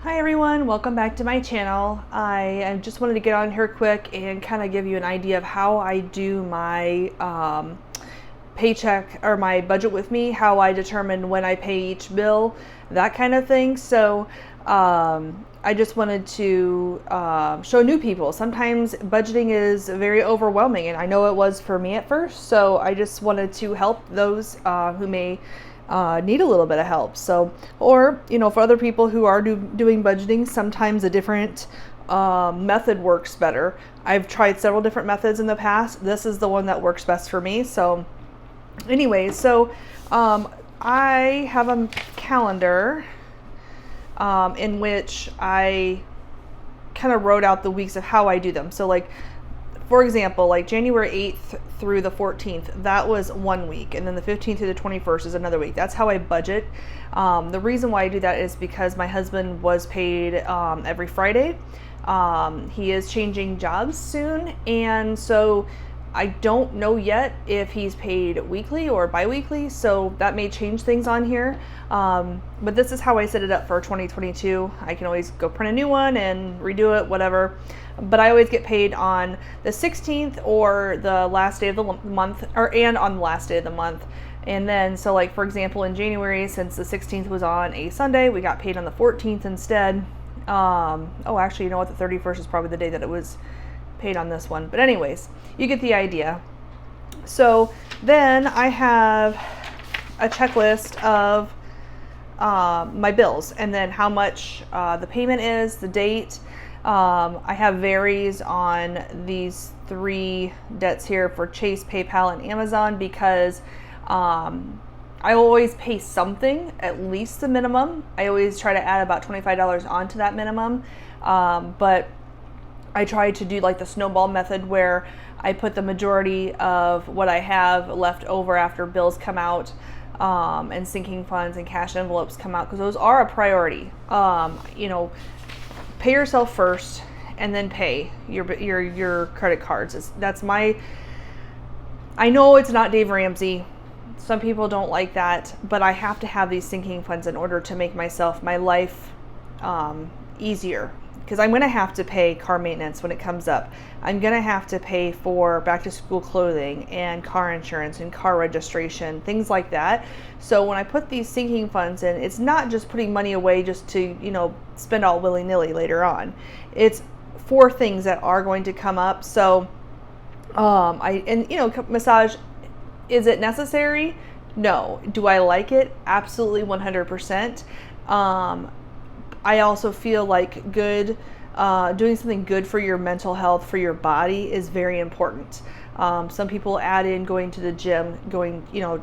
Hi everyone, welcome back to my channel. I just wanted to get on here quick and kind of give you an idea of how I do my paycheck or my budget with me, how I determine when I pay each bill, that kind of thing. So I just wanted to show new people. Sometimes budgeting is very overwhelming, and I know it was for me at first. So I just wanted to help those who may need a little bit of help. So, or, for other people who are doing budgeting, sometimes a different method works better. I've tried several different methods in the past. This is the one that works best for me. So anyways, I have a calendar in which I kind of wrote out the weeks of how I do them. So for example, like January 8th through the 14th, that was 1 week. And then the 15th through the 21st is another week. That's how I budget. The reason why I do that is because my husband was paid every Friday. He is changing jobs soon. And so I don't know yet if he's paid weekly or bi-weekly. So that may change things on here. But this is how I set it up for 2022. I can always go print a new one and redo it, whatever. But I always get paid on the 16th or the last day of the month, and on the last day of the month. And then, so for example, in January, since the 16th was on a Sunday, we got paid on the 14th instead. Actually, you know what? The 31st is probably the day that it was paid on this one. But anyways, you get the idea. So then I have a checklist of my bills, and then how much the payment is, the date. I have varies on these 3 debts here for Chase, PayPal, and Amazon because I always pay something, at least the minimum. I always try to add about $25 onto that minimum. But I try to do the snowball method where I put the majority of what I have left over after bills come out, and sinking funds and cash envelopes come out, because those are a priority. Pay yourself first and then pay your credit cards. I know it's not Dave Ramsey. Some people don't like that, but I have to have these sinking funds in order to make my life easier, because I'm going to have to pay car maintenance when it comes up. I'm going to have to pay for back to school clothing and car insurance and car registration, things like that. So when I put these sinking funds in, it's not just putting money away just to, spend all willy-nilly later on. It's for things that are going to come up. So massage, is it necessary? No. Do I like it? Absolutely 100%. I also feel like doing something good for your mental health, for your body, is very important. Some people add in going to the gym,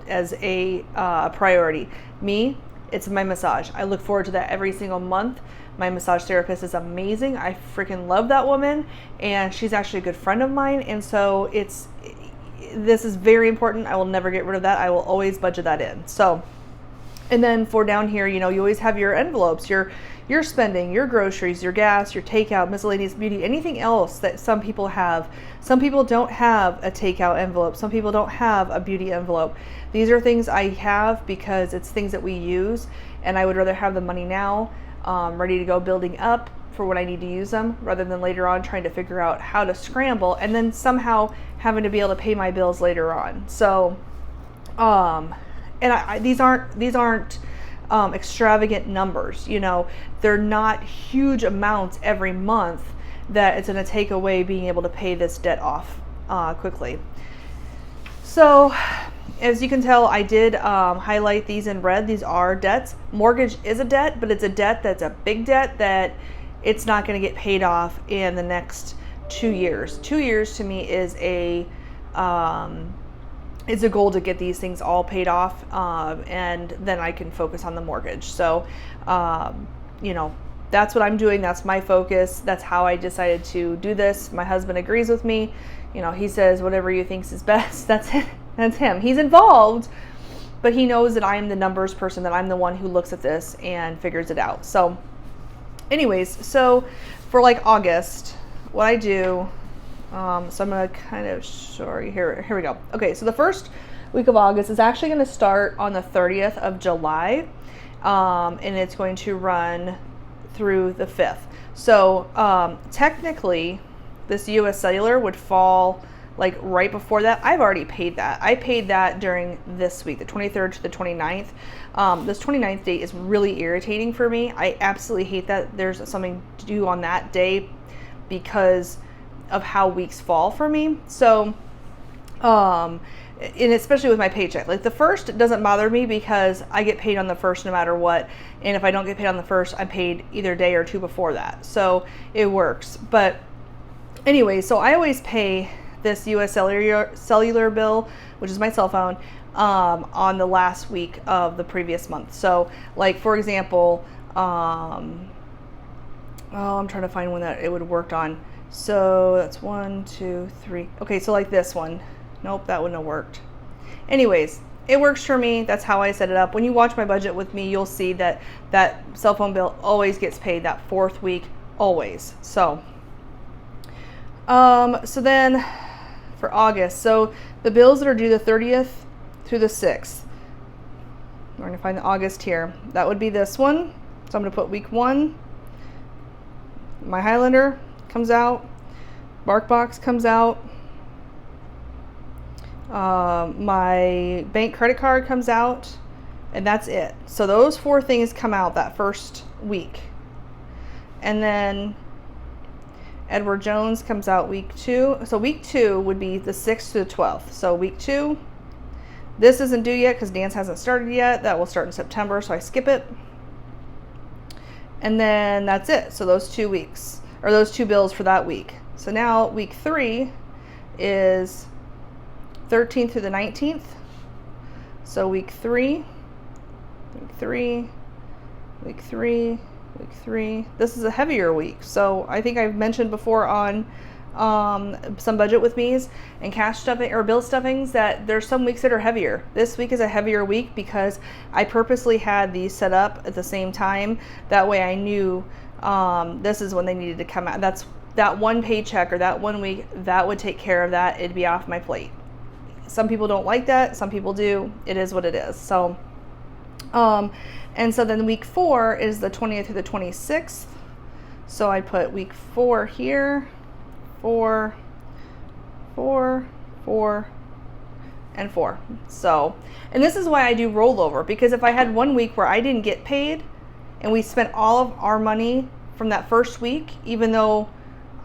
as a priority. Me, it's my massage. I look forward to that every single month. My massage therapist is amazing. I freaking love that woman, and she's actually a good friend of mine. And so this is very important. I will never get rid of that. I will always budget that in. So, and then for down here, you always have your envelopes, your spending, your groceries, your gas, your takeout, miscellaneous beauty, anything else that some people have. Some people don't have a takeout envelope. Some people don't have a beauty envelope. These are things I have because it's things that we use, and I would rather have the money now, ready to go, building up for when I need to use them, rather than later on trying to figure out how to scramble and then somehow having to be able to pay my bills later on. So, and these aren't extravagant numbers. They're not huge amounts every month that it's going to take away being able to pay this debt off quickly. So as you can tell, I did highlight these in red. These are debts. Mortgage is a debt, but it's a debt that's a big debt that it's not going to get paid off in the next 2 years. 2 years to me is a goal to get these things all paid off, and then I can focus on the mortgage. So, that's what I'm doing. That's my focus. That's how I decided to do this. My husband agrees with me. He says whatever you think is best. That's it. That's him. He's involved, but he knows that I am the numbers person, that I'm the one who looks at this and figures it out. So anyways, so for August, what I do, so I'm going to kind of show you here we go. Okay, so the first week of August is actually going to start on the 30th of July, and it's going to run through the 5th. So technically, this US Cellular would fall like right before that. I've already paid that. I paid that during this week, the 23rd to the 29th. This 29th date is really irritating for me. I absolutely hate that there's something due on that day because of how weeks fall for me. So, and especially with my paycheck, like the 1st doesn't bother me because I get paid on the 1st no matter what. And if I don't get paid on the 1st, I'm paid either day or two before that. So it works. But anyway, so I always pay this US cellular bill, which is my cell phone, on the last week of the previous month. So like, for example, I'm trying to find one that it would have worked on. So that's 1, 2, 3. Okay, so like this one. Nope, that wouldn't have worked. Anyways, it works for me. That's how I set it up. When you watch my budget with me, you'll see that that cell phone bill always gets paid that 4th week, always. So, so then for August, so the bills that are due the 30th through the 6th, we're going to find the August here. That would be this one. So I'm going to put week 1. My Highlander comes out. BarkBox comes out. My bank credit card comes out, and that's it. So those 4 things come out that first week. And then Edward Jones comes out week 2. So week 2 would be the 6th to the 12th. So week 2, this isn't due yet because dance hasn't started yet. That will start in September, so I skip it. And then that's it. So those 2 weeks, or those 2 bills for that week. So now week 3 is 13th through the 19th. So week 3, week 3, week 3, week 3. This is a heavier week. So I think I've mentioned before on some budget with me's and cash stuffing or bill stuffings that there's some weeks that are heavier. This week is a heavier week because I purposely had these set up at the same time. That way I knew this is when they needed to come out. That's that one paycheck or that 1 week that would take care of that. It'd be off my plate. Some people don't like that. Some people do. It is what it is. So, and so then week 4 is the 20th through the 26th. So I put week 4 here, 4, 4, 4, and 4. So, and this is why I do rollover, because if I had 1 week where I didn't get paid and we spent all of our money from that first week, even though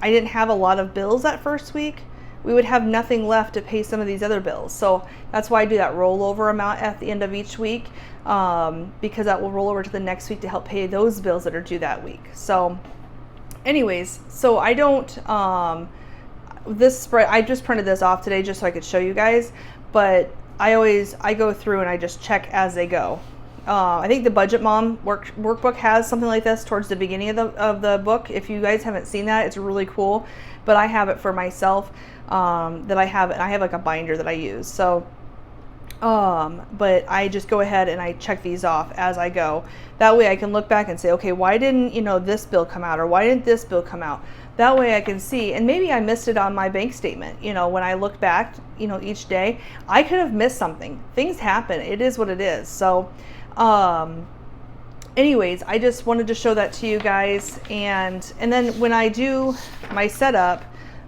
I didn't have a lot of bills that first week, we would have nothing left to pay some of these other bills. So that's why I do that rollover amount at the end of each week, because that will roll over to the next week to help pay those bills that are due that week. So anyways, so I don't, this spread, I just printed this off today just so I could show you guys, but I go through and I just check as they go. I think the Budget Mom workbook has something like this towards the beginning of the book. If you guys haven't seen that, it's really cool. But I have it for myself. That I have like a binder that I use. So, but I just go ahead and I check these off as I go. That way I can look back and say, okay, why didn't this bill come out, or why didn't this bill come out? That way I can see, and maybe I missed it on my bank statement. When I look back, each day, I could have missed something. Things happen. It is what it is. So, anyways, I just wanted to show that to you guys. And then when I do my setup,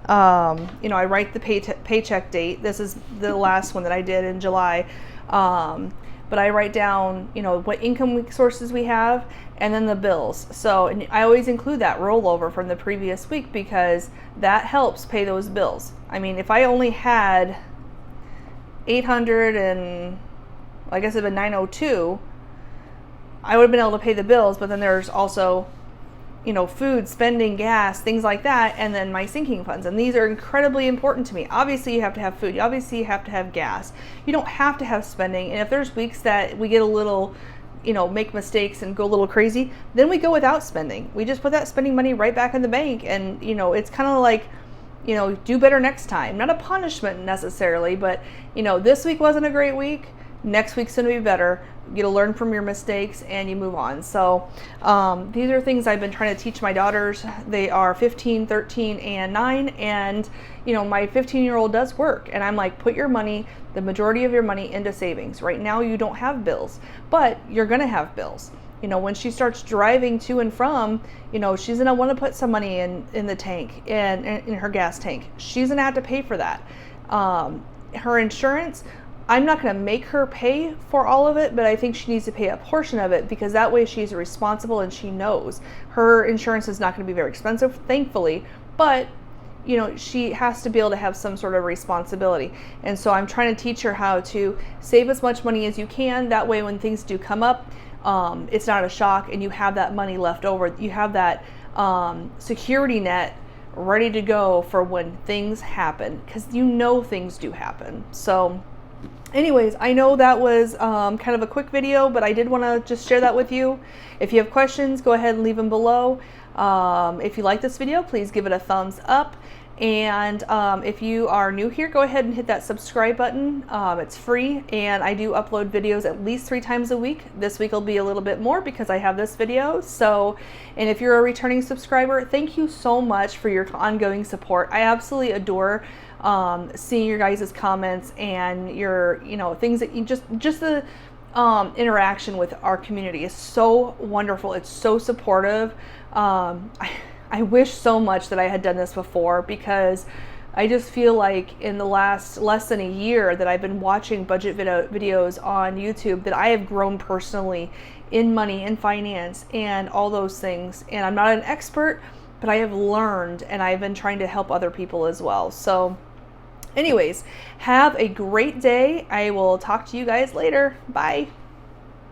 I write the paycheck date. This is the last one that I did in July. But I write down, what income sources we have and then the bills. So, and I always include that rollover from the previous week because that helps pay those bills. I mean, if I only had 800 and I guess it'd been 902, I would have been able to pay the bills, but then there's also food, spending, gas, things like that, and then my sinking funds. And these are incredibly important to me. Obviously, you have to have food. Obviously, you have to have gas. You don't have to have spending. And if there's weeks that we get a little, make mistakes and go a little crazy, then we go without spending. We just put that spending money right back in the bank. And, it's kind of like, do better next time. Not a punishment necessarily, but, this week wasn't a great week. Next week's going to be better. You get to learn from your mistakes and you move on. So these are things I've been trying to teach my daughters. They are 15, 13, and 9. And, my 15-year-old does work. And I'm like, put your money, the majority of your money into savings. Right now you don't have bills, but you're going to have bills. You know, when she starts driving to and from, you know, she's gonna want to put some money in the tank and in her gas tank. She's gonna have to pay for that. Her insurance, I'm not going to make her pay for all of it, but I think she needs to pay a portion of it, because that way she's responsible and she knows her insurance is not going to be very expensive, thankfully, but you know, she has to be able to have some sort of responsibility. And so I'm trying to teach her how to save as much money as you can. That way, when things do come up, it's not a shock, and you have that money left over. You have that security net ready to go for when things happen, because you know things do happen. So anyways, I know that was kind of a quick video, but I did want to just share that with you. If you have questions, go ahead and leave them below. If you like this video, please give it a thumbs up. And if you are new here, go ahead and hit that subscribe button. It's free, and I do upload videos at least 3 times a week. This week will be a little bit more because I have this video. So, and if you're a returning subscriber, thank you so much for your ongoing support. I absolutely adore seeing your guys' comments and your, you know, things that you just the interaction with our community is so wonderful. It's so supportive. I wish so much that I had done this before, because I just feel like in the last less than a year that I've been watching budget videos on YouTube, that I have grown personally in money and finance and all those things. And I'm not an expert, but I have learned, and I've been trying to help other people as well. So anyways, have a great day. I will talk to you guys later. Bye.